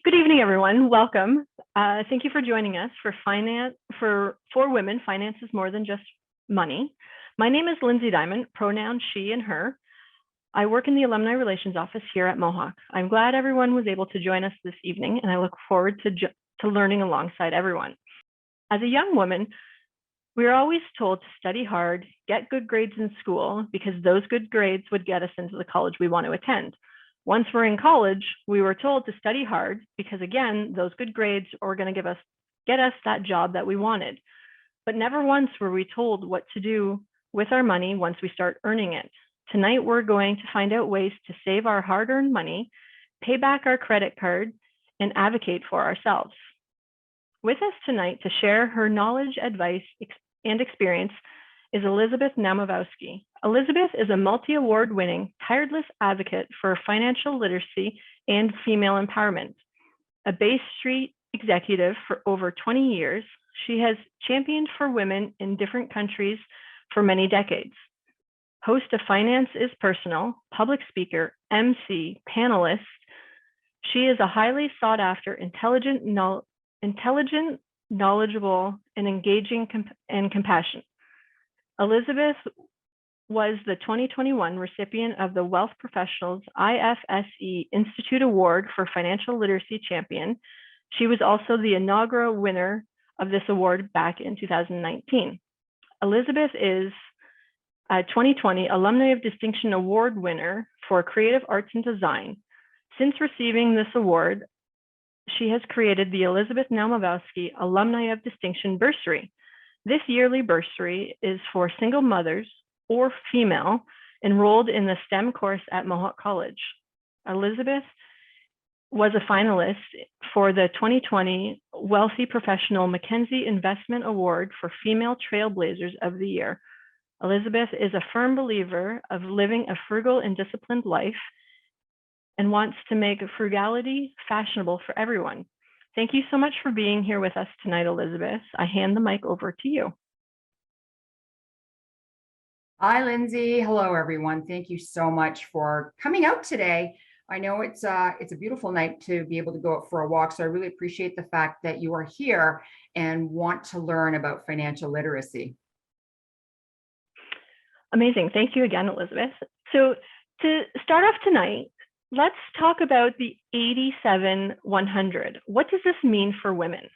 Good evening, everyone. Welcome. Thank you for joining us for women. Finance is more than just money. My name is Lindsay Diamond, pronoun she and her. I work in the Alumni Relations Office here at Mohawk. I'm glad everyone was able to join us this evening, and I look forward to learning alongside everyone. As a young woman, we are always told to study hard, get good grades in school, because those good grades would get us into the college we want to attend. Once we're in college, we were told to study hard because, again, those good grades are going to get us that job that we wanted. But never once were we told what to do with our money once we start earning it. Tonight, we're going to find out ways to save our hard-earned money, pay back our credit card, and advocate for ourselves. With us tonight to share her knowledge, advice, and experience is Elizabeth Namowowski. Elizabeth is a multi-award winning, tireless advocate for financial literacy and female empowerment. A Bay Street executive for over 20 years, she has championed for women in different countries for many decades. Host of Finance is Personal, public speaker, MC, panelist. She is a highly sought after, intelligent, knowledgeable, and engaging and compassionate. Elizabeth was the 2021 recipient of the Wealth Professionals IFSE Institute Award for Financial Literacy Champion. She was also the inaugural winner of this award back in 2019. Elizabeth is a 2020 Alumni of Distinction Award winner for Creative Arts and Design. Since receiving this award, she has created the Elizabeth Namowowski Alumni of Distinction Bursary. This yearly bursary is for single mothers or female enrolled in the STEM course at Mohawk College. Elizabeth was a finalist for the 2020 Wealthy Professional Mackenzie Investment Award for Female Trailblazers of the Year. Elizabeth is a firm believer of living a frugal and disciplined life and wants to make frugality fashionable for everyone. Thank you so much for being here with us tonight, Elizabeth. I hand the mic over to you. Hi, Lindsay. Hello, everyone. Thank you so much for coming out today. I know it's a beautiful night to be able to go out for a walk, so I really appreciate the fact that you are here and want to learn about financial literacy. Amazing. Thank you again, Elizabeth. So to start off tonight, let's talk about the 87-100. What does this mean for women?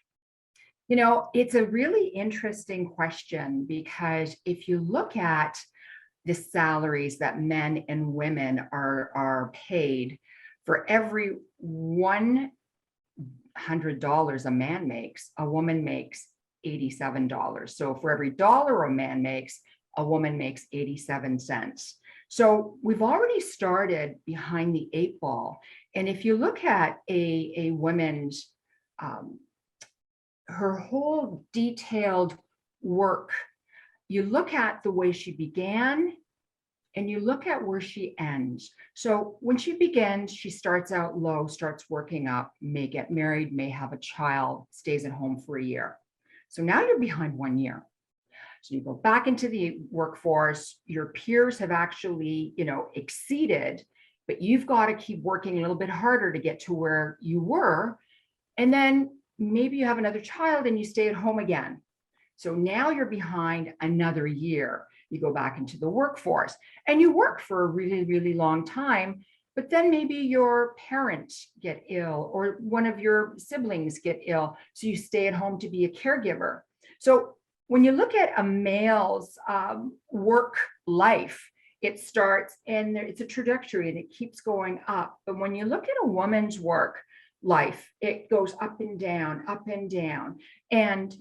You know, it's a really interesting question because if you look at the salaries that men and women are paid, for every $100 a man makes, a woman makes $87. So for every dollar a man makes, a woman makes 87 cents. So we've already started behind the 8 ball. And if you look at a woman's, her whole detailed work, you look at the way she began and you look at where she ends. So when she begins, she starts out low, starts working up, may get married, may have a child, stays at home for a year. So now you're behind 1 year. So you go back into the workforce, your peers have actually, exceeded, but you've got to keep working a little bit harder to get to where you were. And then maybe you have another child and you stay at home again. So now you're behind another year. You go back into the workforce and you work for a really, really long time, but then maybe your parents get ill or one of your siblings get ill. So you stay at home to be a caregiver. So when you look at a male's work life, it starts and it's a trajectory and it keeps going up. But when you look at a woman's work life, it goes up and down, up and down. And,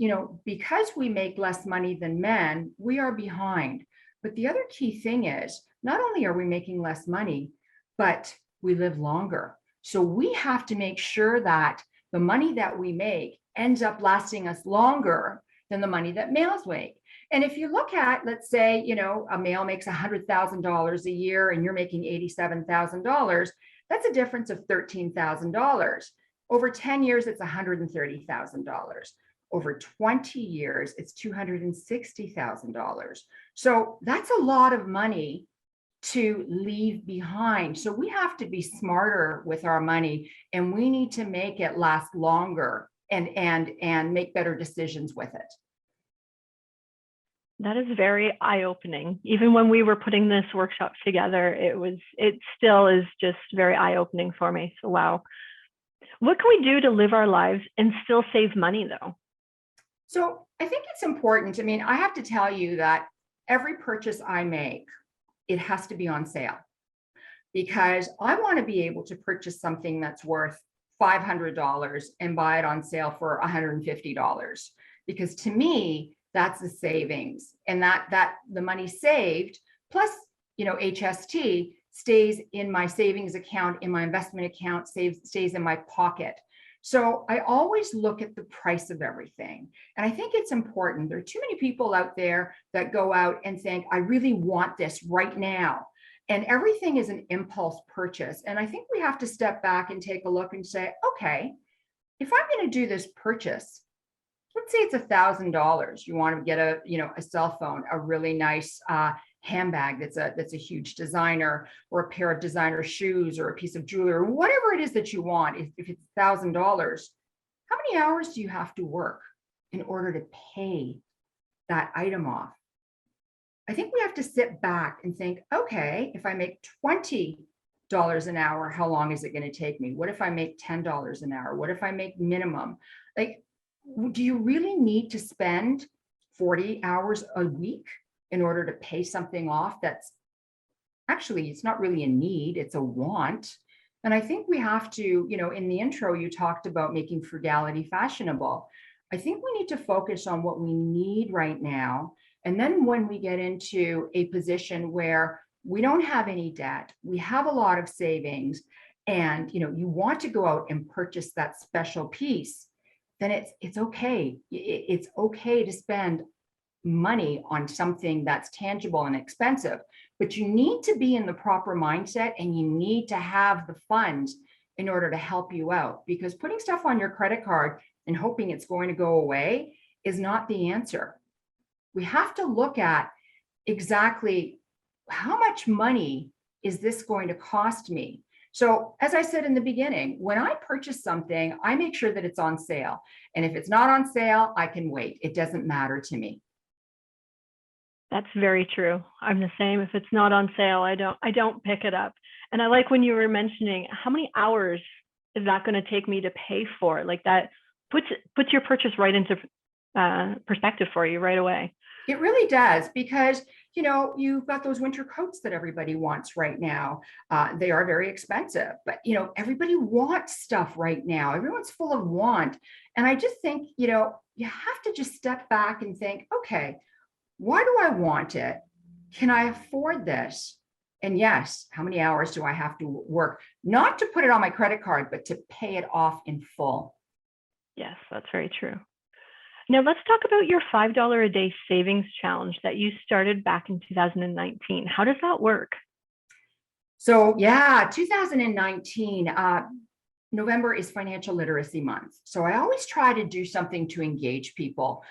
because we make less money than men, we are behind. But the other key thing is not only are we making less money, but we live longer. So we have to make sure that the money that we make ends up lasting us longer than the money that males make. And if you look at, let's say, a male makes $100,000 a year and you're making $87,000, that's a difference of $13,000. Over 10 years, it's $130,000. Over 20 years, it's $260,000. So that's a lot of money to leave behind. So we have to be smarter with our money, and we need to make it last longer and make better decisions with it. That is very eye-opening. Even when we were putting this workshop together, it still is just very eye-opening for me. So wow. What can we do to live our lives and still save money though? So I think it's important. I mean, I have to tell you that every purchase I make, it has to be on sale, because I want to be able to purchase something that's worth $500 and buy it on sale for $150. Because to me, that's the savings, and that the money saved plus, HST stays in my savings account, in my investment account, stays in my pocket. So I always look at the price of everything. And I think it's important. There are too many people out there that go out and think, I really want this right now. And everything is an impulse purchase. And I think we have to step back and take a look and say, okay, if I'm going to do this purchase, let's say it's $1,000. You want to get a cell phone, a really nice handbag that's a huge designer, or a pair of designer shoes, or a piece of jewelry, or whatever it is that you want. If it's $1,000, how many hours do you have to work in order to pay that item off? I think we have to sit back and think, okay, if I make $20 an hour, how long is it going to take me? What if I make $10 an hour? What if I make minimum? Like, do you really need to spend 40 hours a week in order to pay something off that's actually, it's not really a need, it's a want? And I think we have to, in the intro, you talked about making frugality fashionable. I think we need to focus on what we need right now. And then when we get into a position where we don't have any debt, we have a lot of savings, and you want to go out and purchase that special piece, then it's okay. It's okay to spend money on something that's tangible and expensive, but you need to be in the proper mindset, and you need to have the funds in order to help you out, because putting stuff on your credit card and hoping it's going to go away is not the answer. We have to look at exactly how much money is this going to cost me. So as I said in the beginning, when I purchase something, I make sure that it's on sale. And if it's not on sale, I can wait. It doesn't matter to me. That's very true. I'm the same. If it's not on sale, I don't pick it up. And I like when you were mentioning how many hours is that going to take me to pay for? Like, that puts your purchase right into perspective for you right away. It really does, because you've got those winter coats that everybody wants right now. They are very expensive, but everybody wants stuff right now. Everyone's full of want. And I just think, you have to just step back and think, okay, why do I want it? Can I afford this? And yes, how many hours do I have to work? Not to put it on my credit card, but to pay it off in full. Yes, that's very true. Now let's talk about your $5 a day savings challenge that you started back in 2019. How does that work? So yeah, 2019, November is Financial Literacy Month. So I always try to do something to engage people.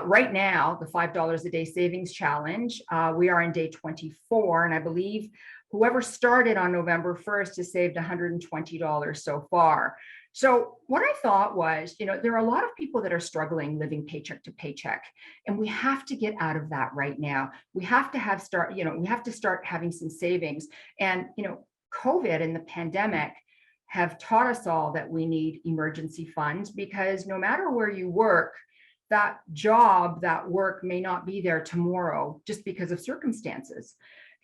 Right now, the $5 a day savings challenge, we are in day 24, and I believe whoever started on November 1st has saved $120 so far. So what I thought was, there are a lot of people that are struggling living paycheck to paycheck, and we have to get out of that right now. We have to start having some savings. And, COVID and the pandemic have taught us all that we need emergency funds, because no matter where you work, that job, that work may not be there tomorrow just because of circumstances.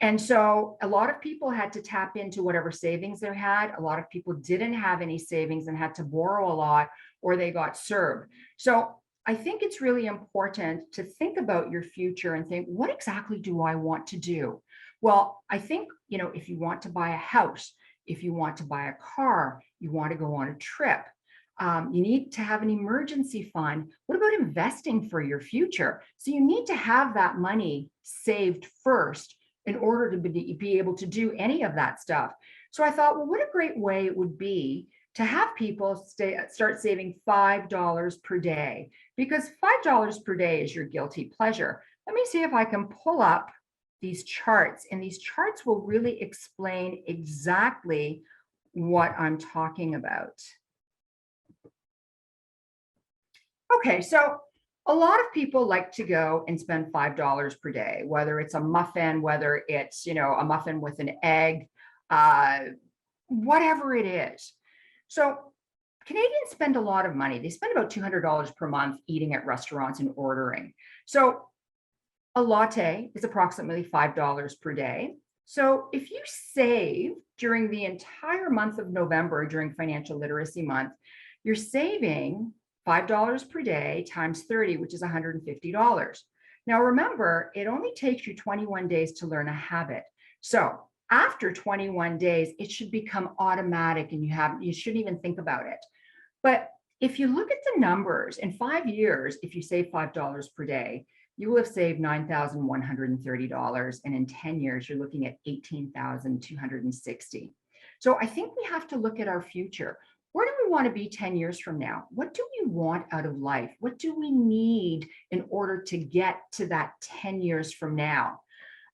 And so a lot of people had to tap into whatever savings they had. A lot of people didn't have any savings and had to borrow a lot, or they got served. So I think it's really important to think about your future and think, what exactly do I want to do? Well, I think, if you want to buy a house, if you want to buy a car, you want to go on a trip, you need to have an emergency fund. What about investing for your future? So you need to have that money saved first in order to be able to do any of that stuff. So I thought, well, what a great way it would be to have people start saving $5 per day, because $5 per day is your guilty pleasure. Let me see if I can pull up these charts, and these charts will really explain exactly what I'm talking about. Okay, so a lot of people like to go and spend $5 per day, whether it's a muffin, whether it's, a muffin with an egg, whatever it is. So Canadians spend a lot of money. They spend about $200 per month eating at restaurants and ordering. So a latte is approximately $5 per day. So if you save during the entire month of November during Financial Literacy Month, you're saving $5 per day times 30, which is $150. Now remember, it only takes you 21 days to learn a habit. So after 21 days, it should become automatic and you shouldn't even think about it. But if you look at the numbers, in 5 years, if you save $5 per day, you will have saved $9,130. And in 10 years, you're looking at $18,260. So I think we have to look at our future. Where do we want to be 10 years from now? What do we want out of life? What do we need in order to get to that 10 years from now?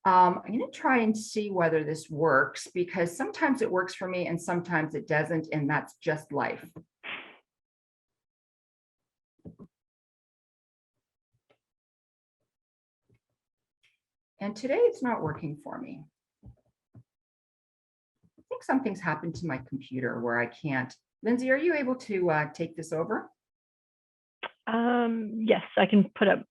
I'm going to try and see whether this works, because sometimes it works for me and sometimes it doesn't, and that's just life. And today it's not working for me. I think something's happened to my computer where I can't. Lindsay, are you able to take this over? Yes, I can put up.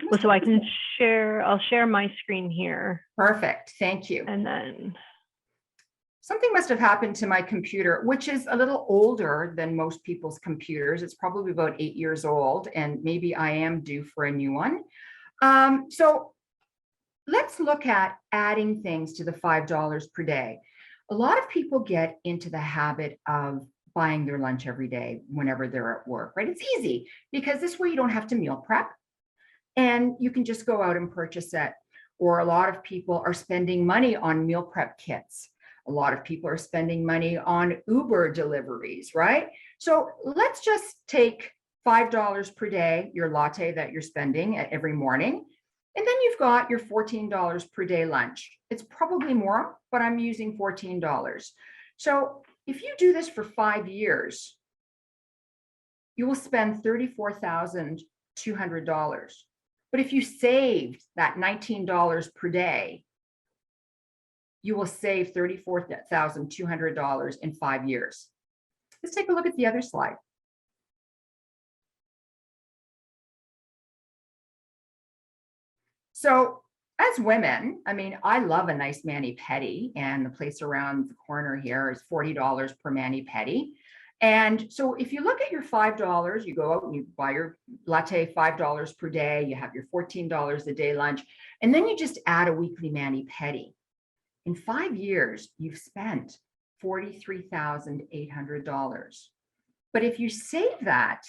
Well, so I can share, I'll share my screen here. Perfect, thank you. And then something must have happened to my computer, which is a little older than most people's computers. It's probably about 8 years old, and maybe I am due for a new one. So let's look at adding things to the $5 per day. A lot of people get into the habit of buying their lunch every day whenever they're at work, right? It's easy because this way you don't have to meal prep and you can just go out and purchase it. Or a lot of people are spending money on meal prep kits. A lot of people are spending money on Uber deliveries, right? So let's just take $5 per day, your latte that you're spending at every morning. And then you've got your $14 per day lunch. It's probably more, but I'm using $14. So if you do this for 5 years, you will spend $34,200. But if you saved that $19 per day, you will save $34,200 in 5 years. Let's take a look at the other slide. So as women, I mean, I love a nice mani-pedi, and the place around the corner here is $40 per mani-pedi. And so if you look at your $5, you go out and you buy your latte $5 per day, you have your $14 a day lunch, and then you just add a weekly mani-pedi. In 5 years, you've spent $43,800. But if you save that,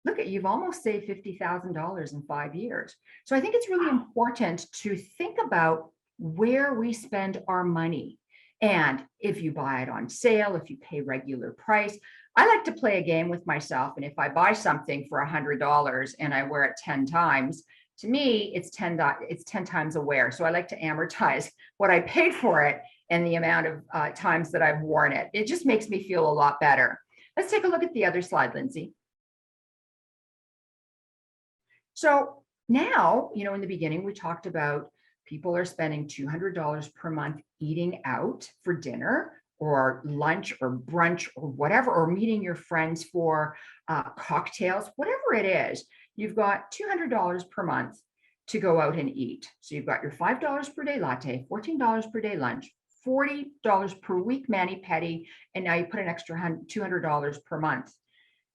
look at, you've almost saved $50,000 in 5 years. So I think it's really important to think about where we spend our money. And if you buy it on sale, if you pay regular price. I like to play a game with myself. And if I buy something for $100 and I wear it 10 times, to me, it's 10 times a wear. So I like to amortize what I paid for it and the amount of times that I've worn it. It just makes me feel a lot better. Let's take a look at the other slide, Lindsay. So now, in the beginning, we talked about people are spending $200 per month eating out for dinner or lunch or brunch or whatever, or meeting your friends for cocktails, whatever it is. You've got $200 per month to go out and eat. So you've got your $5 per day latte, $14 per day lunch, $40 per week mani-pedi, and now you put an extra $200 per month.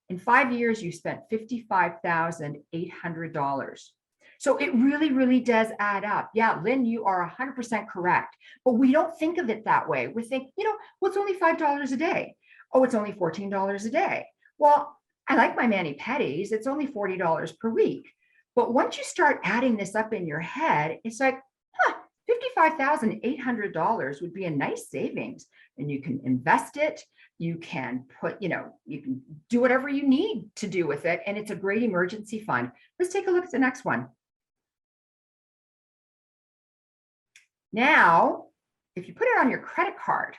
In 5 years, you spent $55,800. So it really, really does add up. Yeah, Lynn, you are 100% correct. But we don't think of it that way. We think, well, it's only $5 a day. Oh, it's only $14 a day. Well, I like my mani-pedis. It's only $40 per week. But once you start adding this up in your head, it's like, $55,800 would be a nice savings, and you can invest it. You can put, you can do whatever you need to do with it. And it's a great emergency fund. Let's take a look at the next one. Now, if you put it on your credit card,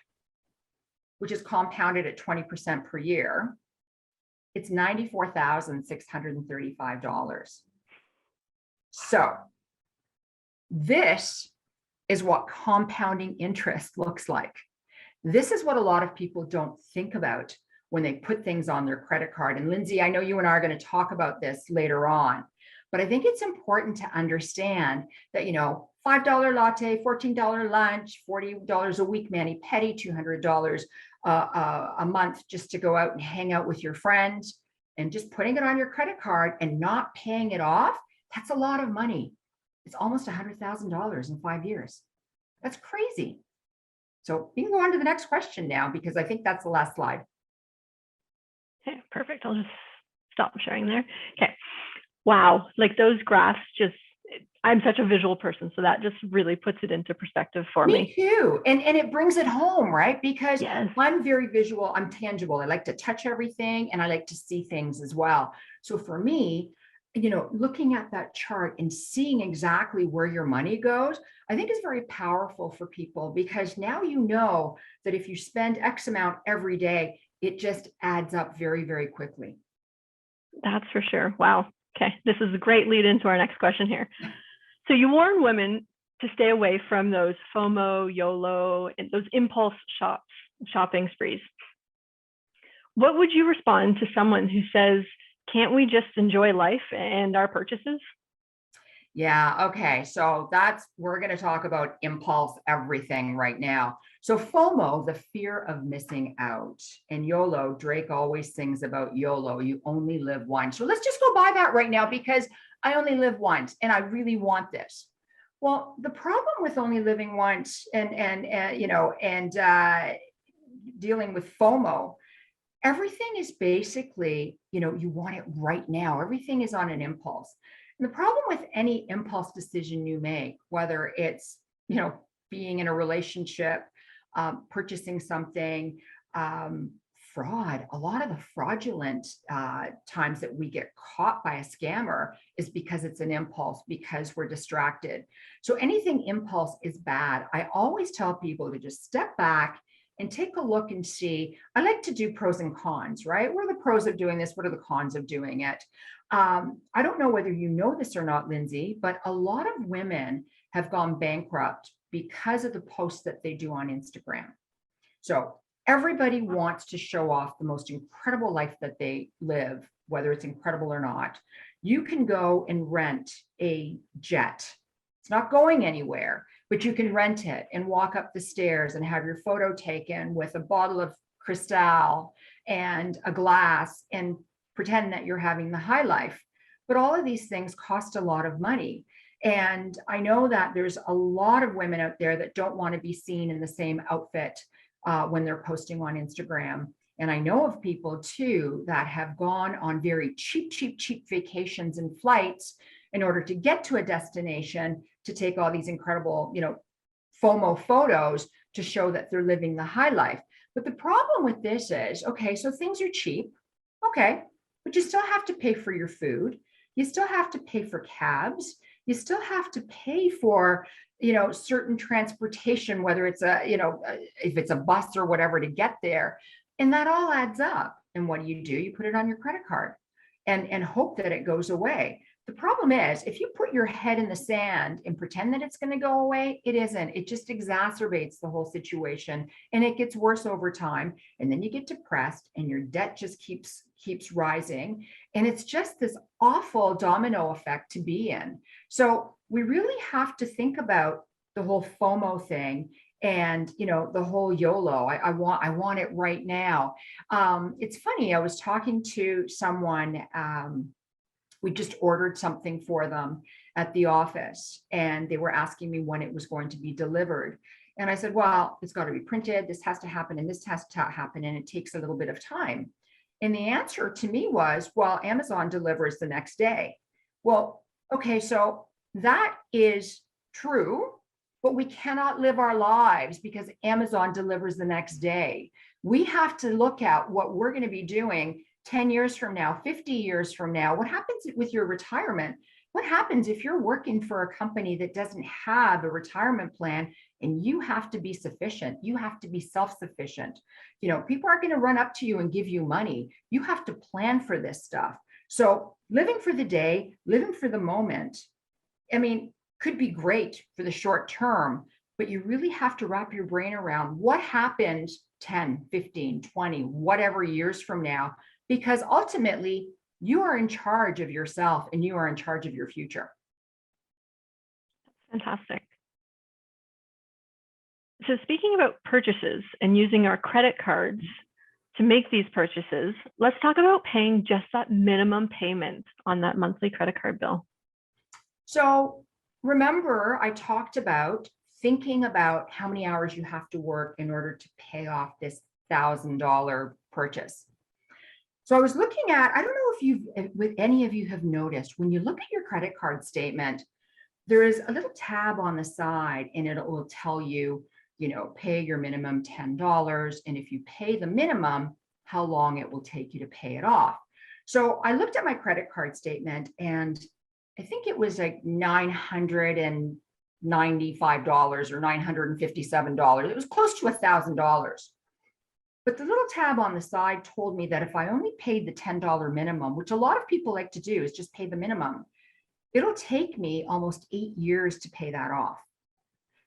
which is compounded at 20% per year, it's $94,635. So this is what compounding interest looks like. This is what a lot of people don't think about when they put things on their credit card. And Lindsay, I know you and I are going to talk about this later on, but I think it's important to understand that, $5 latte, $14 lunch, $40 a week, mani-pedi, $200 a month just to go out and hang out with your friends, and just putting it on your credit card and not paying it off, that's a lot of money. It's almost $100,000 in 5 years. That's crazy. So we can go on to the next question now, because I think that's the last slide. Okay, perfect. I'll just stop sharing there. Okay. Wow. Like those graphs I'm such a visual person, so that just really puts it into perspective for me. Me too. And it brings it home, right? Because yes. I'm very visual. I'm tangible. I like to touch everything, and I like to see things as well. So for me, looking at that chart and seeing exactly where your money goes, I think is very powerful for people, because now you know that if you spend X amount every day, it just adds up very, very quickly. That's for sure. Wow. Okay. This is a great lead into our next question here. So you warn women to stay away from those FOMO, YOLO, and those impulse shopping sprees. What would you respond to someone who says, can't we just enjoy life and our purchases? Yeah. Okay. So we're going to talk about impulse everything right now. So FOMO, the fear of missing out, and YOLO, Drake always sings about YOLO, you only live once. So let's just go by that right now, because I only live once and I really want this. Well, the problem with only living once and dealing with FOMO, everything is basically, you want it right now. Everything is on an impulse. And the problem with any impulse decision you make, whether it's, being in a relationship, purchasing something, fraud, a lot of the fraudulent times that we get caught by a scammer is because it's an impulse, because we're distracted. So anything impulse is bad. I always tell people to just step back and take a look and see. I like to do pros and cons, right? What are the pros of doing this? What are the cons of doing it? I don't know whether you know this or not, Lindsay, but a lot of women have gone bankrupt because of the posts that they do on Instagram. So everybody wants to show off the most incredible life that they live, whether it's incredible or not. You can go and rent a jet. It's not going anywhere, but you can rent it and walk up the stairs and have your photo taken with a bottle of Cristal and a glass and pretend that you're having the high life. But all of these things cost a lot of money. And I know that there's a lot of women out there that don't want to be seen in the same outfit when they're posting on Instagram. And I know of people too that have gone on very cheap vacations and flights in order to get to a destination to take all these incredible, FOMO photos to show that they're living the high life. But the problem with this is, okay, so things are cheap, okay, but you still have to pay for your food. You still have to pay for cabs. You still have to pay for, certain transportation, whether it's if it's a bus or whatever to get there. And that all adds up. And what do? You put it on your credit card and hope that it goes away. The problem is, if you put your head in the sand and pretend that it's going to go away, it isn't. It just exacerbates the whole situation, and it gets worse over time. And then you get depressed and your debt just keeps rising. And it's just this awful domino effect to be in. So we really have to think about the whole FOMO thing and, the whole YOLO. I want it right now. It's funny. I was talking to someone, we just ordered something for them at the office, and they were asking me when it was going to be delivered. And I said, well, it's got to be printed. This has to happen, and this has to happen, and it takes a little bit of time. And the answer to me was, well, Amazon delivers the next day. Well, okay, so that is true, but we cannot live our lives because Amazon delivers the next day. We have to look at what we're going to be doing 10 years from now, 50 years from now. What happens with your retirement? What happens if you're working for a company that doesn't have a retirement plan and you have to be sufficient? You have to be self-sufficient. You know, people aren't going to run up to you and give you money. You have to plan for this stuff. So living for the day, living for the moment, I mean, could be great for the short term, but you really have to wrap your brain around what happened 10, 15, 20, whatever years from now, because ultimately you are in charge of yourself and you are in charge of your future. Fantastic. So speaking about purchases and using our credit cards to make these purchases, let's talk about paying just that minimum payment on that monthly credit card bill. So remember, I talked about thinking about how many hours you have to work in order to pay off this $1,000 purchase. So I was looking at, I don't know if any of you have noticed, when you look at your credit card statement, there is a little tab on the side and it will tell you, you know, pay your minimum $10. And if you pay the minimum, how long it will take you to pay it off. So I looked at my credit card statement and I think it was like $995 or $957. It was close to $1,000. But the little tab on the side told me that if I only paid the $10 minimum, which a lot of people like to do is just pay the minimum, it'll take me almost 8 years to pay that off.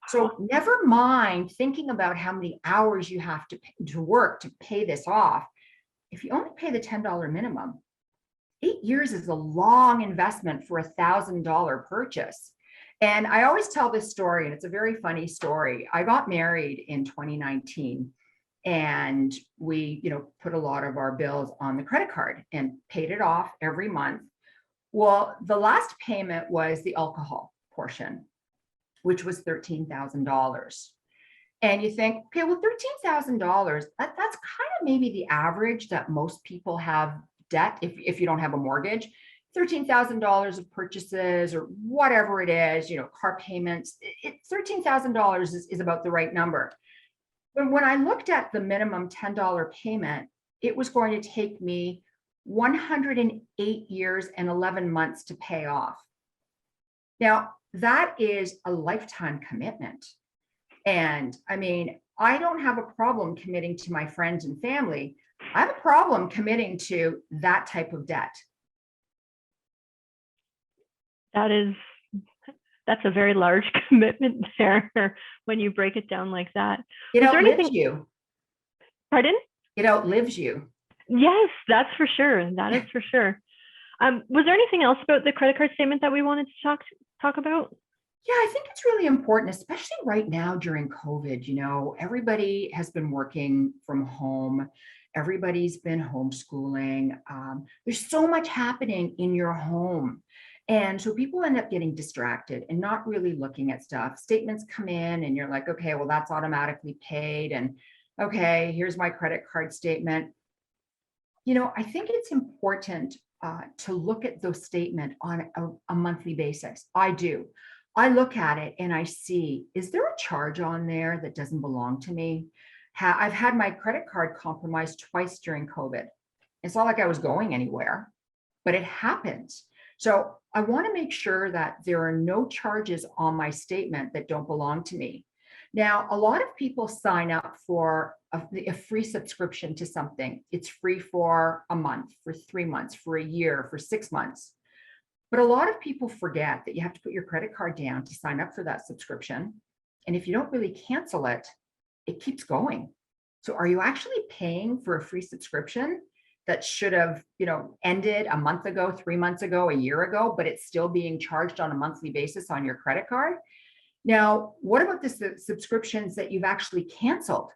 So never mind thinking about how many hours you have to work to pay this off. If you only pay the $10 minimum, 8 years is a long investment for $1,000 purchase. And I always tell this story, and it's a very funny story. I got married in 2019. And we, put a lot of our bills on the credit card and paid it off every month. Well, the last payment was the alcohol portion, which was $13,000. And you think, okay, well, $13,000, that's kind of maybe the average that most people have debt if you don't have a mortgage. $13,000 of purchases or whatever it is, car payments, $13,000 is about the right number. But when I looked at the minimum $10 payment, it was going to take me 108 years and 11 months to pay off. Now, that is a lifetime commitment. And I mean, I don't have a problem committing to my friends and family. I have a problem committing to that type of debt. That's a very large commitment there when you break it down like that. It outlives you. Pardon? It outlives you. Yes, that's for sure. That is for sure. Was there anything else about the credit card statement that we wanted to talk about? Yeah, I think it's really important, especially right now during COVID. Everybody has been working from home. Everybody's been homeschooling. There's so much happening in your home. And so people end up getting distracted and not really looking at stuff. Statements come in and you're like, okay, well, that's automatically paid. And okay, here's my credit card statement. I think it's important to look at those statements on a monthly basis. I do. I look at it and I see, is there a charge on there that doesn't belong to me? I've had my credit card compromised twice during COVID. It's not like I was going anywhere, but it happens. So I want to make sure that there are no charges on my statement that don't belong to me. Now, a lot of people sign up for a free subscription to something. It's free for a month, for 3 months, for a year, for 6 months. But a lot of people forget that you have to put your credit card down to sign up for that subscription. And if you don't really cancel it, it keeps going. So are you actually paying for a free subscription that should have, ended a month ago, 3 months ago, a year ago, but it's still being charged on a monthly basis on your credit card? Now, what about the subscriptions that you've actually canceled?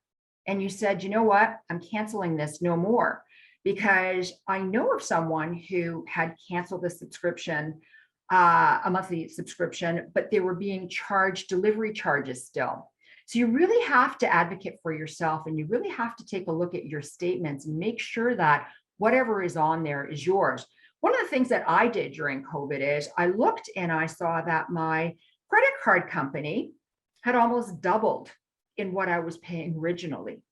And you said, you know what, I'm canceling this no more. Because I know of someone who had canceled a subscription, a monthly subscription, but they were being charged delivery charges still. So you really have to advocate for yourself and you really have to take a look at your statements and make sure that whatever is on there is yours. One of the things that I did during COVID is I looked and I saw that my credit card company had almost doubled in what I was paying originally.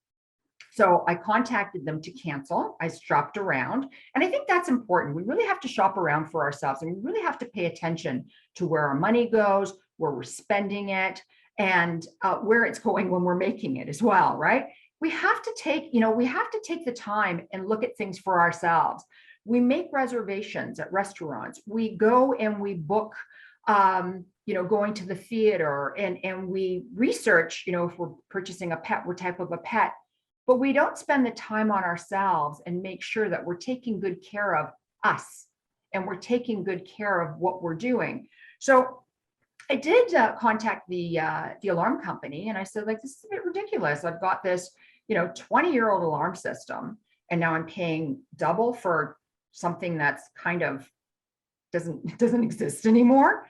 So I contacted them to cancel. I shopped around. And I think that's important. We really have to shop around for ourselves, and we really have to pay attention to where our money goes, where we're spending it, and where it's going when we're making it as well, right? We have to take, we have to take the time and look at things for ourselves. We make reservations at restaurants. We go and we book, going to the theater, and we research, if we're purchasing a pet, what type of a pet, but we don't spend the time on ourselves and make sure that we're taking good care of us, and we're taking good care of what we're doing. So I did contact the alarm company, and I said, like, this is a bit ridiculous. I've got this, 20-year-old alarm system, and now I'm paying double for something that's kind of doesn't exist anymore.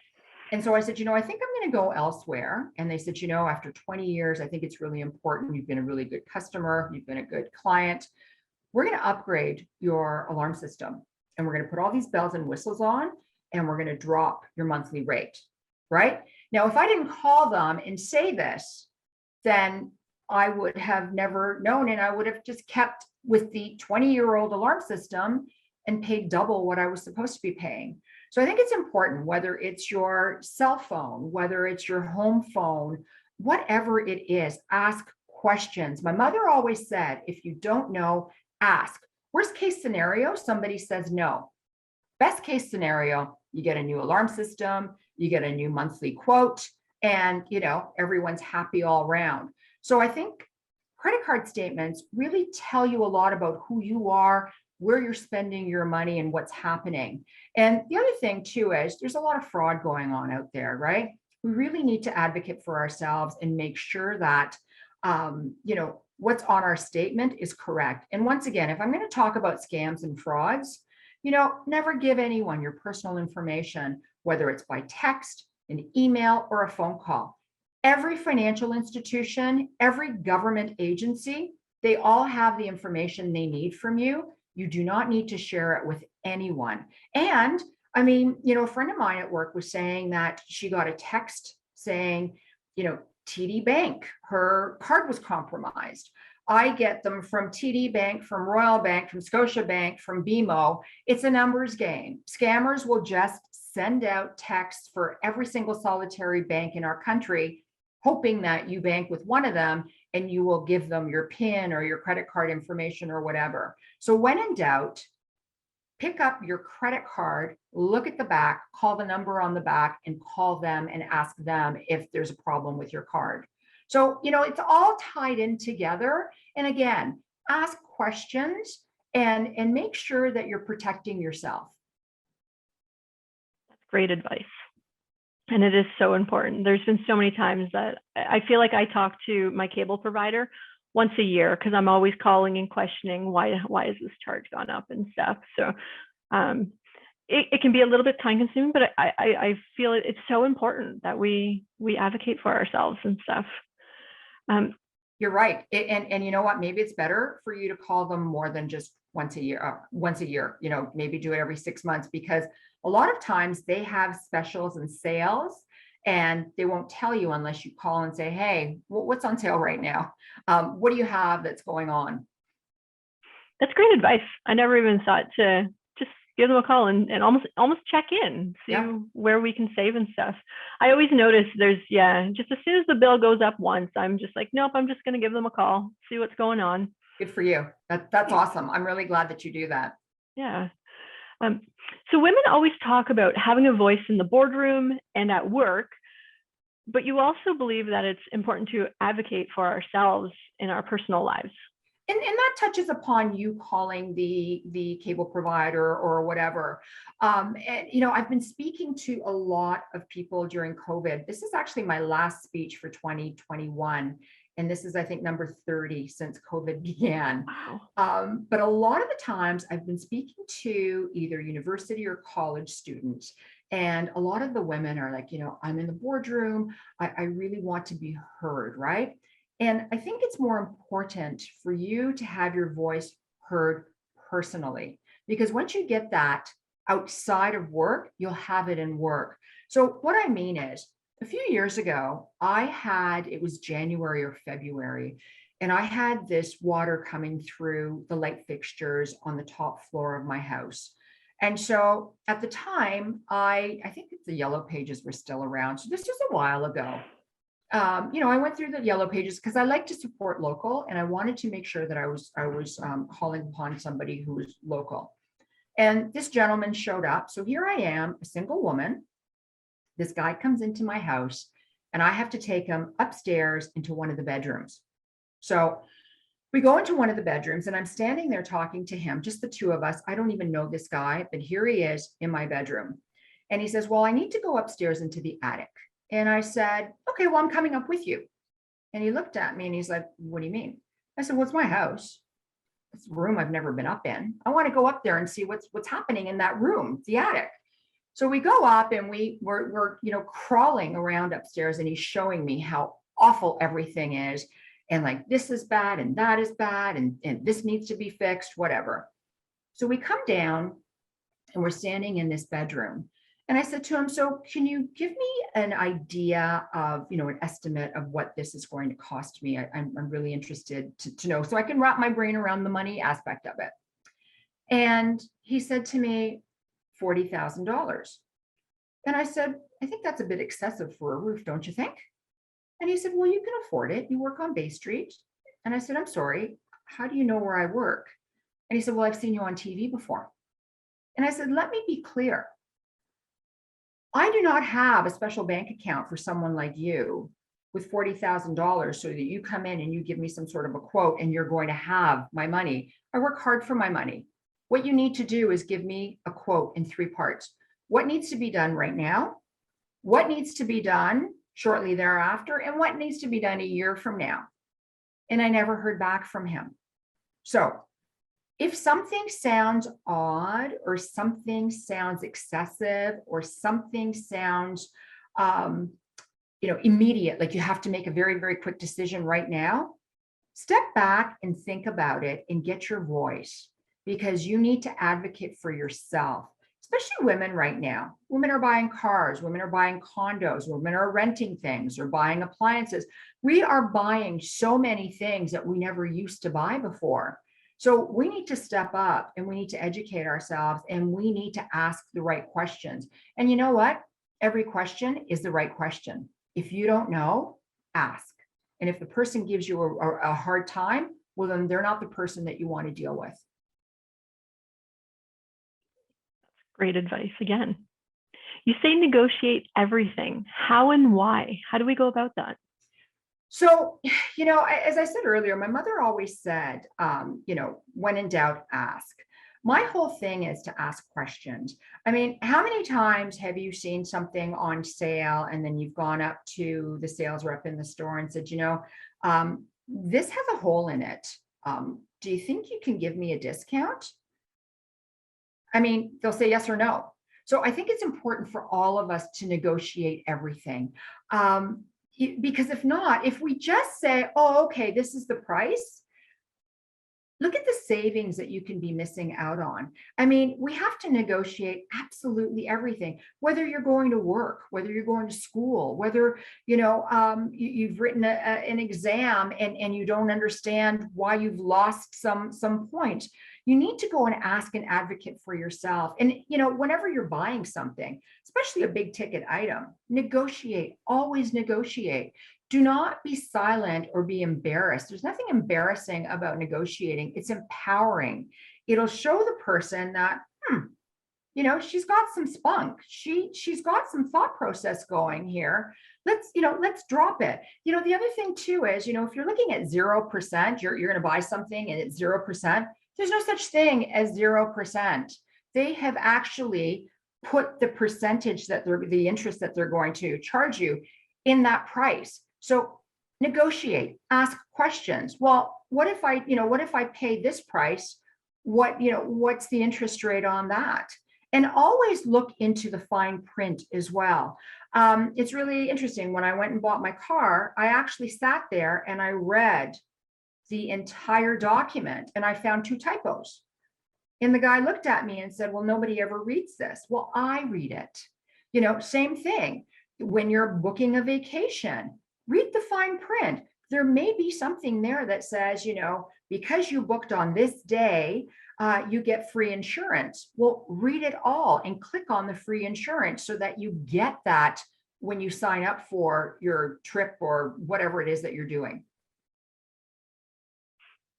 And so I said, I think I'm going to go elsewhere. And they said, after 20 years, I think it's really important. You've been a really good customer. You've been a good client. We're going to upgrade your alarm system, and we're going to put all these bells and whistles on, and we're going to drop your monthly rate. Right? Now, if I didn't call them and say this, then I would have never known, and I would have just kept with the 20-year-old alarm system and paid double what I was supposed to be paying. So I think it's important, whether it's your cell phone, whether it's your home phone, whatever it is, ask questions. My mother always said, if you don't know, ask. Worst case scenario, somebody says no. Best case scenario, you get a new alarm system, you get a new monthly quote, and everyone's happy all around. So I think credit card statements really tell you a lot about who you are, where you're spending your money, and what's happening. And the other thing too is there's a lot of fraud going on out there, right? We really need to advocate for ourselves and make sure that what's on our statement is correct. And once again, if I'm going to talk about scams and frauds, never give anyone your personal information, whether it's by text, an email, or a phone call. Every financial institution, every government agency, they all have the information they need from you. You do not need to share it with anyone. And I mean, a friend of mine at work was saying that she got a text saying, TD Bank, her card was compromised. I get them from TD Bank, from Royal Bank, from Scotia Bank, from BMO. It's a numbers game. Scammers will just send out texts for every single solitary bank in our country, hoping that you bank with one of them and you will give them your PIN or your credit card information or whatever. So when in doubt, pick up your credit card, look at the back, call the number on the back, and call them and ask them if there's a problem with your card. So, it's all tied in together. And again, ask questions and make sure that you're protecting yourself. That's great advice. And it is so important. There's been so many times that I feel like I talk to my cable provider once a year because I'm always calling and questioning why has this charge gone up and stuff. So it can be a little bit time consuming, but I feel it's so important that we advocate for ourselves and stuff. You're right. And you know what? Maybe it's better for you to call them more than just once a year, maybe do it every 6 months, because a lot of times they have specials and sales and they won't tell you unless you call and say, hey, what's on sale right now? What do you have that's going on? That's great advice. I never even thought to just give them a call and almost check in, see where we can save and stuff. I always notice there's, just as soon as the bill goes up once, I'm just like, nope, I'm just going to give them a call, see what's going on. Good for you. That's awesome. I'm really glad that you do that. Yeah. So women always talk about having a voice in the boardroom and at work, but you also believe that it's important to advocate for ourselves in our personal lives. And that touches upon you calling the cable provider or whatever. And, I've been speaking to a lot of people during COVID. This is actually my last speech for 2021. And this is, I think, number 30 since COVID began. Wow. But a lot of the times I've been speaking to either university or college students. And a lot of the women are like, I'm in the boardroom. I really want to be heard, right? And I think it's more important for you to have your voice heard personally, because once you get that outside of work, you'll have it in work. So what I mean is, A few years ago, it was January or February, and I had this water coming through the light fixtures on the top floor of my house. And so at the time, I think the yellow pages were still around. So this was a while ago. I went through the yellow pages because I like to support local, and I wanted to make sure that I was calling upon somebody who was local. And this gentleman showed up. So here I am, a single woman. This guy comes into my house, and I have to take him upstairs into one of the bedrooms. So we go into one of the bedrooms, and I'm standing there talking to him, just the two of us. I don't even know this guy, but here he is in my bedroom. And he says, well, I need to go upstairs into the attic. And I said, okay, well, I'm coming up with you. And he looked at me and he's like, what do you mean? I said, well, it's my house. It's a room I've never been up in. I want to go up there and see what's happening in that room, the attic. So we go up, and we're crawling around upstairs, and he's showing me how awful everything is. And like, this is bad and that is bad, and this needs to be fixed, whatever. So we come down, and we're standing in this bedroom. And I said to him, so can you give me an idea of, an estimate of what this is going to cost me? I'm really interested to know, so I can wrap my brain around the money aspect of it. And he said to me, $40,000. And I said, I think that's a bit excessive for a roof, don't you think? And he said, well, you can afford it. You work on Bay Street. And I said, I'm sorry, how do you know where I work? And he said, well, I've seen you on TV before. And I said, let me be clear. I do not have a special bank account for someone like you with $40,000 so that you come in and you give me some sort of a quote and you're going to have my money. I work hard for my money. What you need to do is give me a quote in 3 parts. What needs to be done right now? What needs to be done shortly thereafter? And what needs to be done a year from now? And I never heard back from him. So if something sounds odd, or something sounds excessive, or something sounds, immediate, like you have to make a very, very quick decision right now, step back and think about it and get your voice, because you need to advocate for yourself, especially women right now. Women are buying cars, women are buying condos, women are renting things or buying appliances. We are buying so many things that we never used to buy before. So we need to step up, and we need to educate ourselves, and we need to ask the right questions. And you know what? Every question is the right question. If you don't know, ask. And if the person gives you a hard time, well, then they're not the person that you want to deal with. Great advice again. You say negotiate everything. How and why? How do we go about that? So, as I said earlier, my mother always said, when in doubt, ask. My whole thing is to ask questions. I mean, how many times have you seen something on sale and then you've gone up to the sales rep in the store and said, this has a hole in it. Do you think you can give me a discount? I mean, they'll say yes or no. So I think it's important for all of us to negotiate everything. Because if we just say, oh, okay, this is the price, look at the savings that you can be missing out on. I mean, we have to negotiate absolutely everything, whether you're going to work, whether you're going to school, whether, you've written an exam and you don't understand why you've lost some point. You need to go and ask an advocate for yourself. And, whenever you're buying something, especially a big ticket item, negotiate, always negotiate. Do not be silent or be embarrassed. There's nothing embarrassing about negotiating. It's empowering. It'll show the person that, she's got some spunk. She's got some thought process going here. Let's drop it. The other thing too is, if you're looking at 0%, you're going to buy something and it's 0%. There's no such thing as 0%. They have actually put the percentage the interest that they're going to charge you in that price. So negotiate, ask questions. Well, what if I pay this price? What's the interest rate on that? And always look into the fine print as well. It's really interesting. When I went and bought my car, I actually sat there and I read the entire document, and I found 2 typos. And the guy looked at me and said, well, nobody ever reads this. Well, I read it. Same thing. When you're booking a vacation, read the fine print. There may be something there that says, because you booked on this day, you get free insurance. Well, read it all and click on the free insurance so that you get that when you sign up for your trip or whatever it is that you're doing.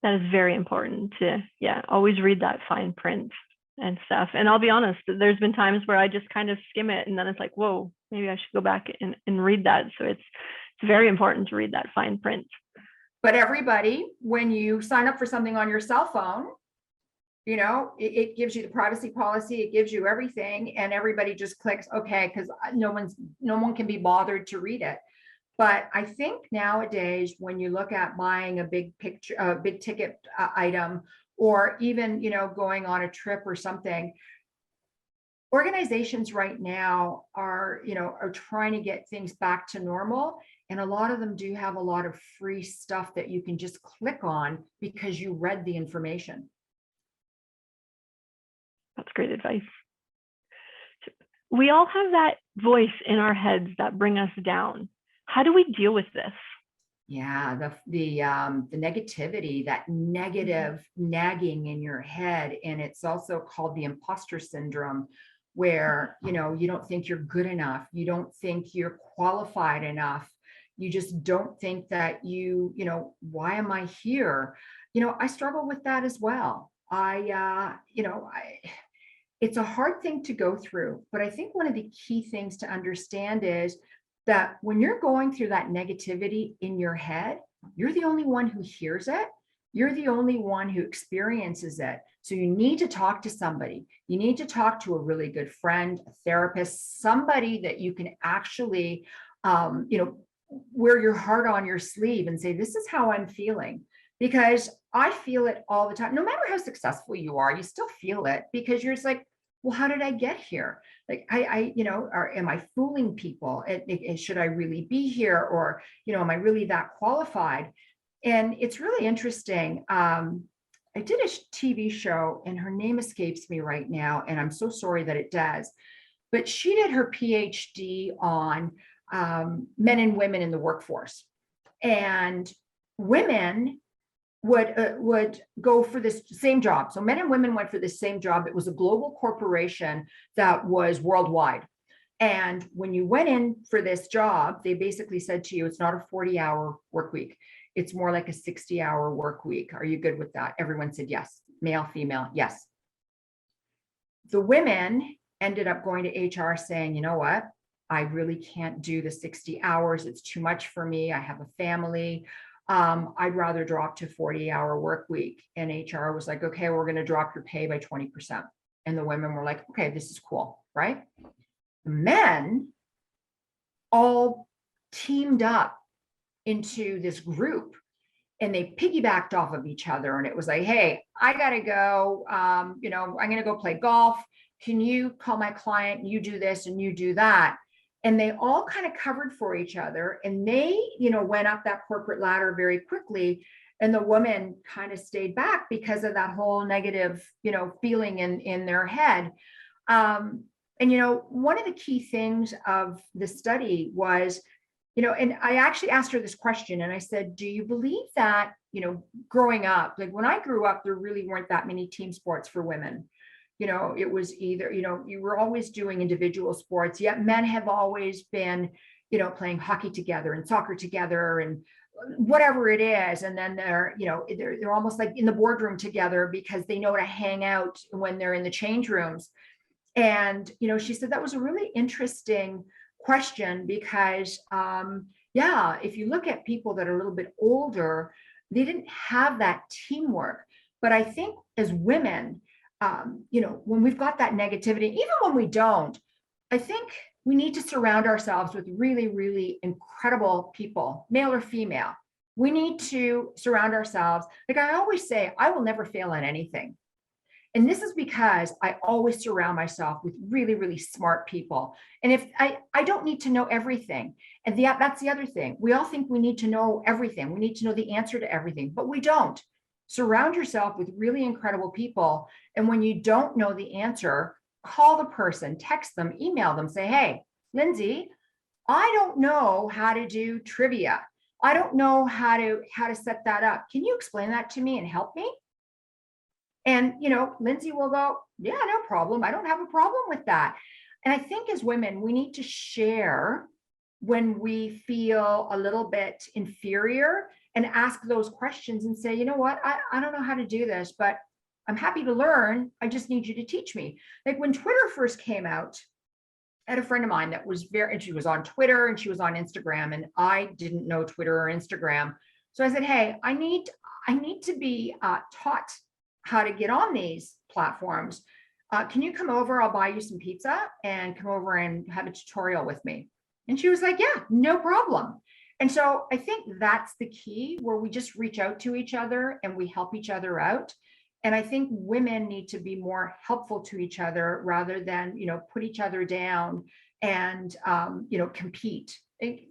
That is very important to, always read that fine print and stuff. And I'll be honest, there's been times where I just kind of skim it and then it's like, whoa, maybe I should go back and read that. So it's very important to read that fine print. But everybody, when you sign up for something on your cell phone, it gives you the privacy policy, it gives you everything, and everybody just clicks okay, because no one can be bothered to read it. But I think nowadays, when you look at buying a big ticket item, or even, going on a trip or something, organizations right now are trying to get things back to normal. And a lot of them do have a lot of free stuff that you can just click on because you read the information. That's great advice. We all have that voice in our heads that bring us down. How do we deal with this? Yeah, the negativity, that negative nagging in your head. And it's also called the imposter syndrome, where, you don't think you're good enough. You don't think you're qualified enough. You just don't think that why am I here? I struggle with that as well. It's a hard thing to go through, but I think one of the key things to understand is that when you're going through that negativity in your head, you're the only one who hears it. You're the only one who experiences it. So you need to talk to somebody. You need to talk to a really good friend, a therapist, somebody that you can actually, wear your heart on your sleeve and say, this is how I'm feeling. Because I feel it all the time. No matter how successful you are, you still feel it, because you're just like, well, how did I get here? Like, am I fooling people? Should I really be here? Or, am I really that qualified? And it's really interesting. I did a TV show, and her name escapes me right now, and I'm so sorry that it does. But she did her PhD on men and women in the workforce. And women would go for this same job. So men and women went for the same job. It was a global corporation that was worldwide. And when you went in for this job, they basically said to you, it's not a 40-hour work week. It's more like a 60-hour work week. Are you good with that? Everyone said yes. Male, female, yes. The women ended up going to HR saying, you know what? I really can't do the 60 hours. It's too much for me. I have a family. I'd rather drop to 40-hour work week. And HR was like, okay, we're going to drop your pay by 20%. And the women were like, okay, this is cool, right? The men all teamed up into this group, and they piggybacked off of each other. And it was like, hey, I got to go, I'm going to go play golf. Can you call my client? You do this and you do that. And they all kind of covered for each other, and they, went up that corporate ladder very quickly. And the woman kind of stayed back because of that whole negative, feeling in their head. And, one of the key things of the study was, and I actually asked her this question, and I said, do you believe that, growing up, like when I grew up, there really weren't that many team sports for women. It was either, you were always doing individual sports, yet men have always been, playing hockey together and soccer together and whatever it is. And then they're almost like in the boardroom together because they know to hang out when they're in the change rooms. And, she said that was a really interesting question because, if you look at people that are a little bit older, they didn't have that teamwork. But I think as women, when we've got that negativity, even when we don't, I think we need to surround ourselves with really, really incredible people, male or female. We need to surround ourselves. Like I always say, I will never fail at anything. And this is because I always surround myself with really, really smart people. And if I don't need to know everything. And that's the other thing. We all think we need to know everything. We need to know the answer to everything, but we don't. Surround yourself with really incredible people. And when you don't know the answer, call the person, text them, email them, say, hey, Lindsay, I don't know how to do trivia. I don't know how to set that up. Can you explain that to me and help me? And, Lindsay will go, yeah, no problem. I don't have a problem with that. And I think as women, we need to share when we feel a little bit inferior and ask those questions and say, you know what, I don't know how to do this, but I'm happy to learn. I just need you to teach me. Like when Twitter first came out, I had a friend of mine that was and she was on Twitter and she was on Instagram, and I didn't know Twitter or Instagram. So I said, hey, I need to be taught how to get on these platforms. Can you come over? I'll buy you some pizza and come over and have a tutorial with me. And she was like, yeah, no problem. And so I think that's the key, where we just reach out to each other and we help each other out. And I think women need to be more helpful to each other rather than, put each other down and, compete.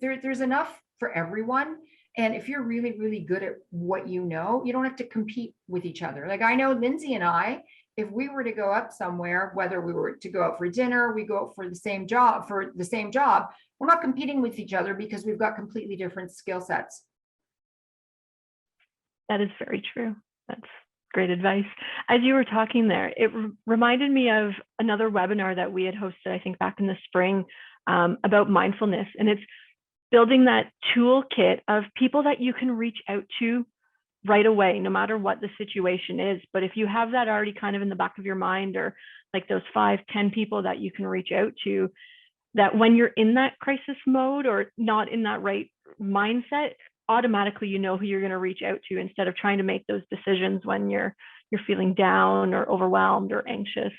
There's enough for everyone. And if you're really, really good at what you know, you don't have to compete with each other. Like I know Lindsay and I, if we were to go up somewhere, whether we were to go out for dinner, we go out for the same job, we're not competing with each other because we've got completely different skill sets. That is very true. That's great advice. As you were talking there, it reminded me of another webinar that we had hosted, I think back in the spring, about mindfulness. And it's building that toolkit of people that you can reach out to right away, no matter what the situation is. But if you have that already kind of in the back of your mind, or like those 5-10 people that you can reach out to, that when you're in that crisis mode or not in that right mindset, automatically you know who you're going to reach out to, instead of trying to make those decisions when you're feeling down or overwhelmed or anxious.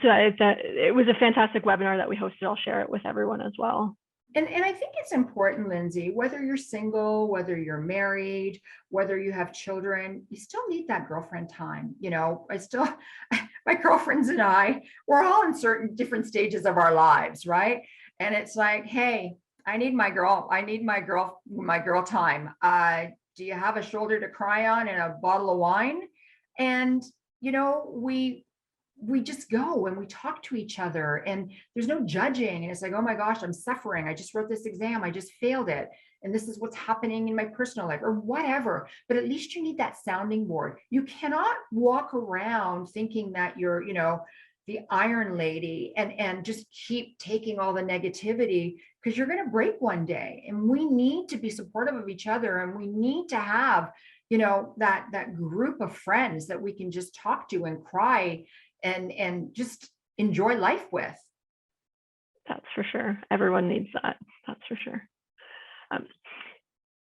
So it was a fantastic webinar that we hosted. I'll share it with everyone as well. And I think it's important, Lindsay, whether you're single, whether you're married, whether you have children, you still need that girlfriend time. My girlfriends and we're all in certain different stages of our lives, right? And it's like, hey, I need my girl time. Do you have a shoulder to cry on and a bottle of wine? And, we just go and we talk to each other, and there's no judging. And it's like, oh my gosh, I'm suffering. I just wrote this exam. I just failed it. And this is what's happening in my personal life or whatever. But at least you need that sounding board. You cannot walk around thinking that you're, the Iron Lady and just keep taking all the negativity, because you're going to break one day. And we need to be supportive of each other. And we need to have, that group of friends that we can just talk to and cry and just enjoy life with. That's for sure. Everyone needs that. That's for sure.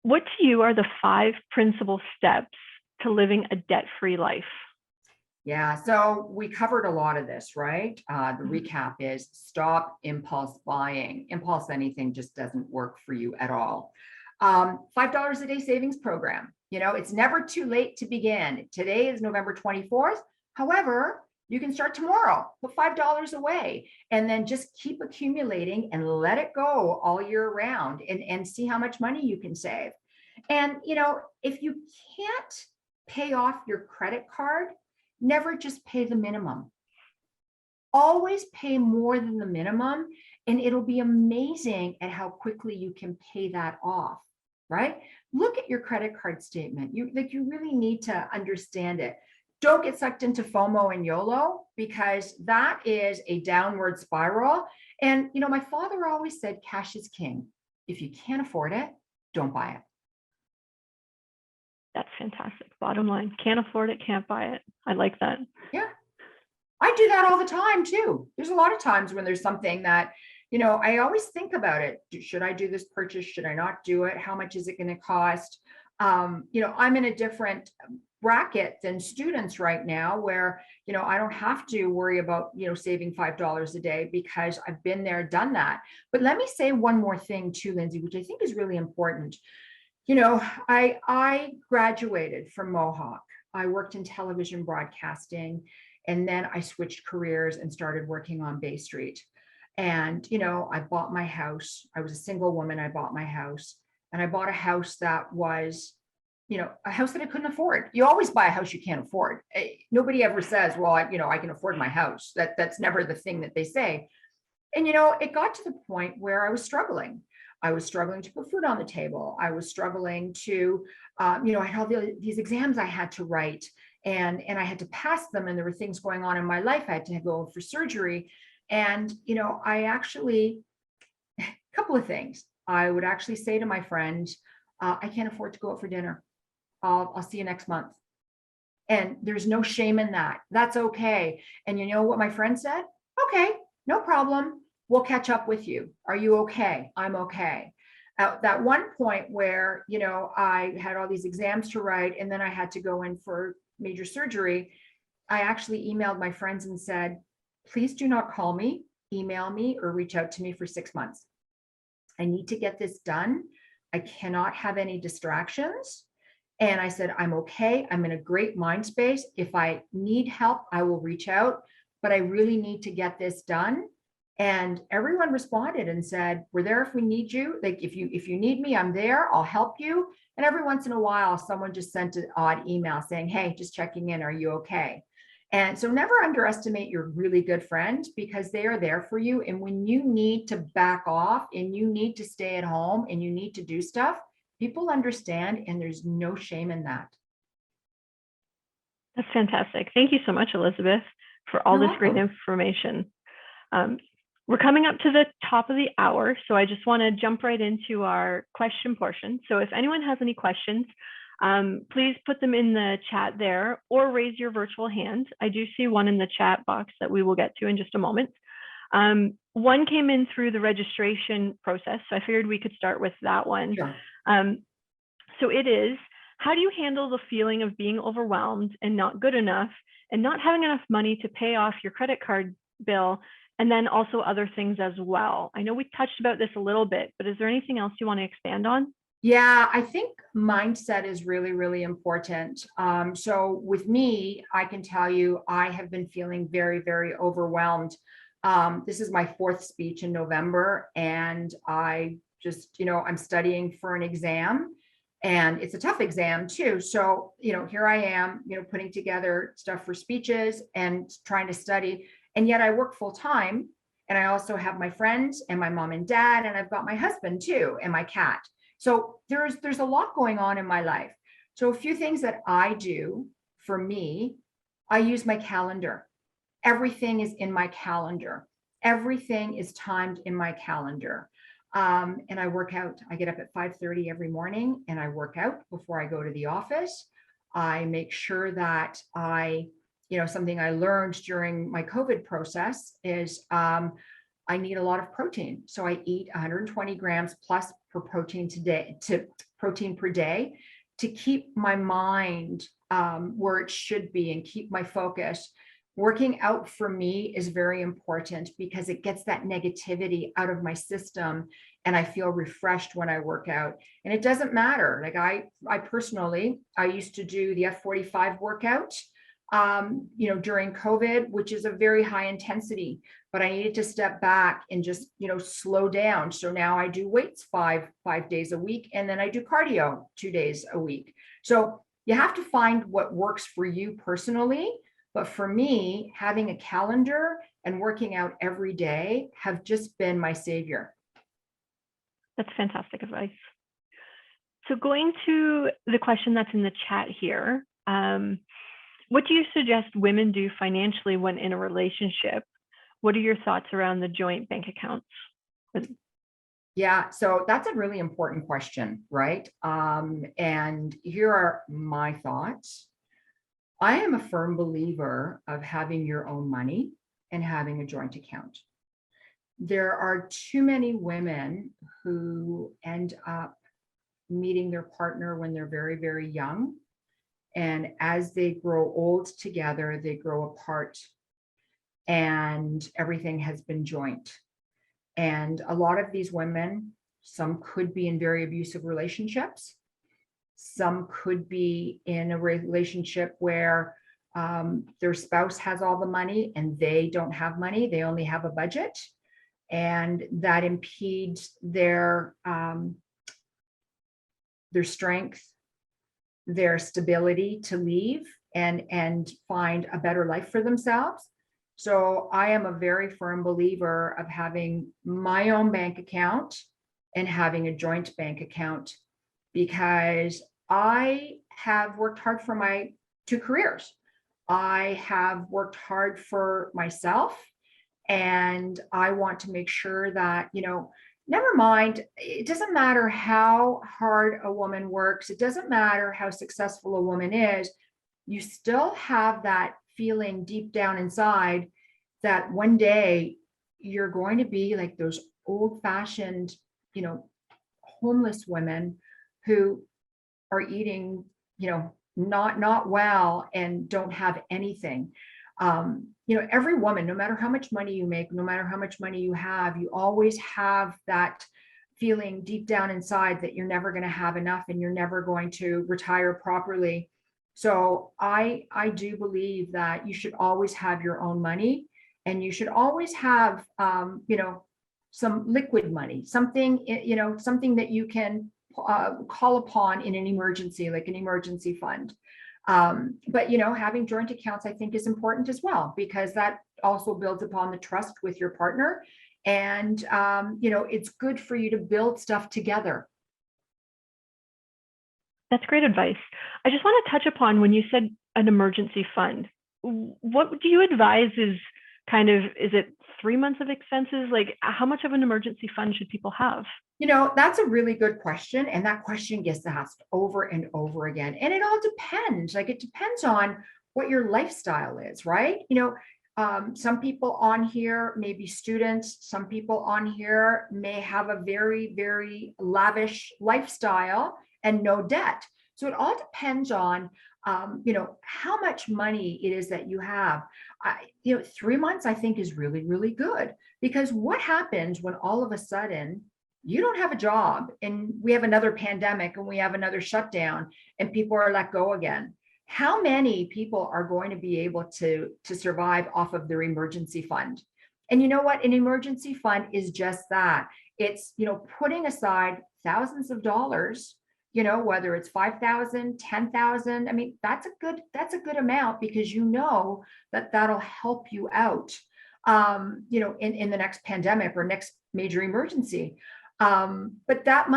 What to you are the 5 principal steps to living a debt-free life? Yeah, so we covered a lot of this, right? The recap is stop impulse buying. Impulse anything just doesn't work for you at all. $5 a day savings program. It's never too late to begin. Today is November 24th. However, you can start tomorrow, put $5 away, and then just keep accumulating and let it go all year round and see how much money you can save. And, if you can't pay off your credit card, never just pay the minimum. Always pay more than the minimum, and it'll be amazing at how quickly you can pay that off, right? Look at your credit card statement. You really need to understand it. Don't get sucked into FOMO and YOLO, because that is a downward spiral. And, my father always said, cash is king. If you can't afford it, don't buy it. That's fantastic. Bottom line, can't afford it, can't buy it. I like that. Yeah. I do that all the time too. There's a lot of times when there's something that, I always think about it. Should I do this purchase? Should I not do it? How much is it going to cost? I'm in a different bracket than students right now, where, I don't have to worry about, saving $5 a day, because I've been there, done that. But let me say one more thing too, Lindsay, which I think is really important. I graduated from Mohawk. I worked in television broadcasting, and then I switched careers and started working on Bay Street. And, I bought my house. I was a single woman. I bought my house, and I bought a house that was, a house that I couldn't afford. You always buy a house you can't afford. Nobody ever says, well, I can afford my house. That's never the thing that they say. And, it got to the point where I was struggling. I was struggling to put food on the table. I was struggling to, I had all these exams I had to write, and I had to pass them. And there were things going on in my life. I had to go for surgery. And, I actually, a couple of things. I would actually say to my friend, I can't afford to go out for dinner. I'll see you next month. And there's no shame in that. That's okay. And you know what my friend said? Okay, no problem. We'll catch up with you. Are you okay? I'm okay. At that one point where, I had all these exams to write and then I had to go in for major surgery, I actually emailed my friends and said, please do not call me, email me, or reach out to me for 6 months. I need to get this done. I cannot have any distractions. And I said, I'm okay. I'm in a great mind space. If I need help, I will reach out, but I really need to get this done. And everyone responded and said, we're there if we need you. Like if you need me, I'm there. I'll help you. And every once in a while, someone just sent an odd email saying, hey, just checking in. Are you okay? And so never underestimate your really good friends, because they are there for you. And when you need to back off and you need to stay at home and you need to do stuff, people understand, and there's no shame in that. That's fantastic. Thank you so much, Elizabeth, for all You're this great welcome. information. We're coming up to the top of the hour, so I just want to jump right into our question portion. So if anyone has any questions, please put them in the chat there or raise your virtual hand. I do see one in the chat box that we will get to in just a moment. One came in through the registration process, so I figured we could start with that one. Sure. So it is, how do you handle the feeling of being overwhelmed and not good enough and not having enough money to pay off your credit card bill and then also other things as well? I know we touched about this a little bit, but is there anything else you want to expand on? Yeah, I think mindset is really, really important. So with me, I can tell you, I have been feeling very, very overwhelmed. This is my fourth speech in November, and I just, I'm studying for an exam, and it's a tough exam too. So, here I am, putting together stuff for speeches and trying to study, and yet I work full time, and I also have my friends and my mom and dad, and I've got my husband too, and my cat. So there's a lot going on in my life. So a few things that I do for me, I use my calendar. Everything is in my calendar. Everything is timed in my calendar. And I work out. I get up at 5:30 every morning and I work out before I go to the office. I make sure that something I learned during my COVID process is I need a lot of protein. So I eat 120 grams plus protein per day to keep my mind where it should be and keep my focus. Working out for me is very important because it gets that negativity out of my system and I feel refreshed when I work out. And it doesn't matter. Like I personally, I used to do the F45 workout during COVID, which is a very high intensity, but I needed to step back and just, slow down. So now I do weights five days a week, and then I do cardio 2 days a week. So you have to find what works for you personally. But for me, having a calendar and working out every day have just been my savior. That's fantastic advice. So going to the question that's in the chat here, what do you suggest women do financially when in a relationship? What are your thoughts around the joint bank accounts? Yeah, so that's a really important question, right? And here are my thoughts. I am a firm believer of having your own money and having a joint account. There are too many women who end up meeting their partner when they're very, very young. And as they grow old together, they grow apart and everything has been joint. And a lot of these women, some could be in very abusive relationships. Some could be in a relationship where their spouse has all the money and they don't have money. They only have a budget. And that impedes their strength, their stability to leave and find a better life for themselves. So I am a very firm believer of having my own bank account and having a joint bank account, because I have worked hard for my two careers. I have worked hard for myself, and I want to make sure that, never mind, it doesn't matter how hard a woman works, it doesn't matter how successful a woman is, you still have that feeling deep down inside that one day you're going to be like those old fashioned, you know, homeless women who are eating, not well and don't have anything. Every woman, no matter how much money you make, no matter how much money you have, you always have that feeling deep down inside that you're never going to have enough and you're never going to retire properly. So I do believe that you should always have your own money, and you should always have some liquid money, something that you can call upon in an emergency, like an emergency fund. But having joint accounts, I think, is important as well, because that also builds upon the trust with your partner. And it's good for you to build stuff together. That's great advice. I just want to touch upon when you said an emergency fund. What do you advise is it 3 months of expenses? Like, how much of an emergency fund should people have? That's a really good question. And that question gets asked over and over again. And it all depends. Like, it depends on what your lifestyle is, right? Some people on here may be students. Some people on here may have a very, very lavish lifestyle and no debt. So it all depends on, how much money it is that you have. 3 months, I think, is really, really good, because what happens when all of a sudden you don't have a job and we have another pandemic and we have another shutdown and people are let go again? How many people are going to be able to survive off of their emergency fund? And you know what? An emergency fund is just that. It's, putting aside thousands of dollars, whether it's 5,000, 10,000. I mean, that's a good amount, because that'll help you out, in the next pandemic or next major emergency. But that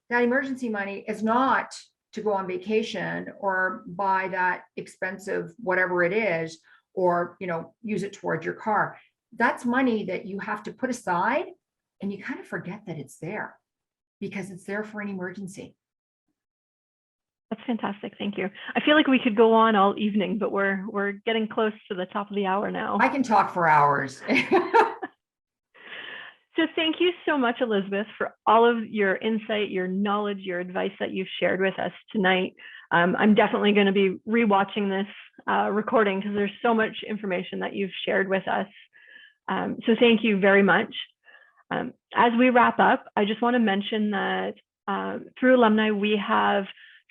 emergency money, is not to go on vacation or buy that expensive whatever it is, or use it towards your car. That's money that you have to put aside, and you kind of forget that it's there, because it's there for an emergency. That's fantastic. Thank you. I feel like we could go on all evening, but we're getting close to the top of the hour now. I can talk for hours. So thank you so much, Elizabeth, for all of your insight, your knowledge, your advice that you've shared with us tonight. I'm definitely going to be rewatching this recording, because there's so much information that you've shared with us. So thank you very much. As we wrap up, I just want to mention that through Alumni, we have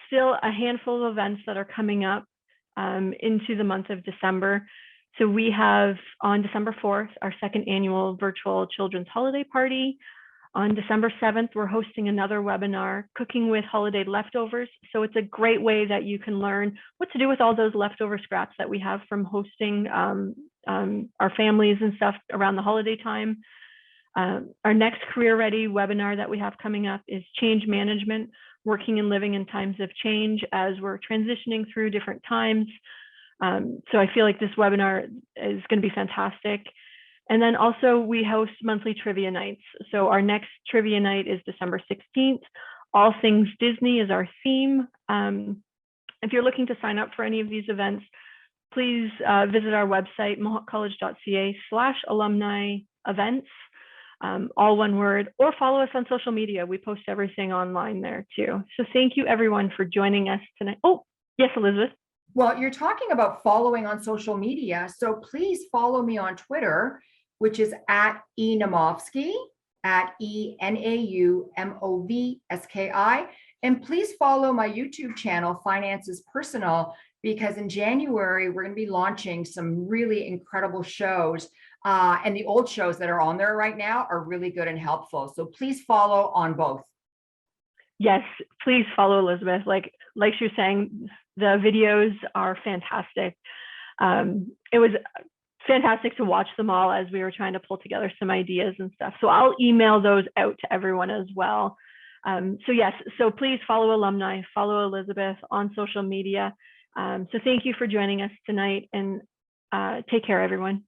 still a handful of events that are coming up into the month of December. So we have on December 4th, our second annual virtual children's holiday party. On December 7th, we're hosting another webinar, Cooking with Holiday Leftovers. So it's a great way that you can learn what to do with all those leftover scraps that we have from hosting our families and stuff around the holiday time. Our next Career Ready webinar that we have coming up is Change Management, Working and Living in Times of Change, as we're transitioning through different times. So I feel like this webinar is going to be fantastic. And then also we host monthly trivia nights. So our next trivia night is December 16th. All things Disney is our theme. If you're looking to sign up for any of these events, please visit our website, mohawkcollege.ca/alumni events, all one word, or follow us on social media. We post everything online there too. So thank you everyone for joining us tonight. Oh, yes, Elizabeth. Well, you're talking about following on social media. So please follow me on Twitter, which is at eNamovski, at ENAUMOVSKI. And please follow my YouTube channel, Finances Personal, because in January, we're going to be launching some really incredible shows. And the old shows that are on there right now are really good and helpful. So please follow on both. Yes, please follow Elizabeth. Like she was saying, the videos are fantastic. It was fantastic to watch them all as we were trying to pull together some ideas and stuff. So I'll email those out to everyone as well. So yes, so please follow Alumni, follow Elizabeth on social media. So thank you for joining us tonight, and take care, everyone.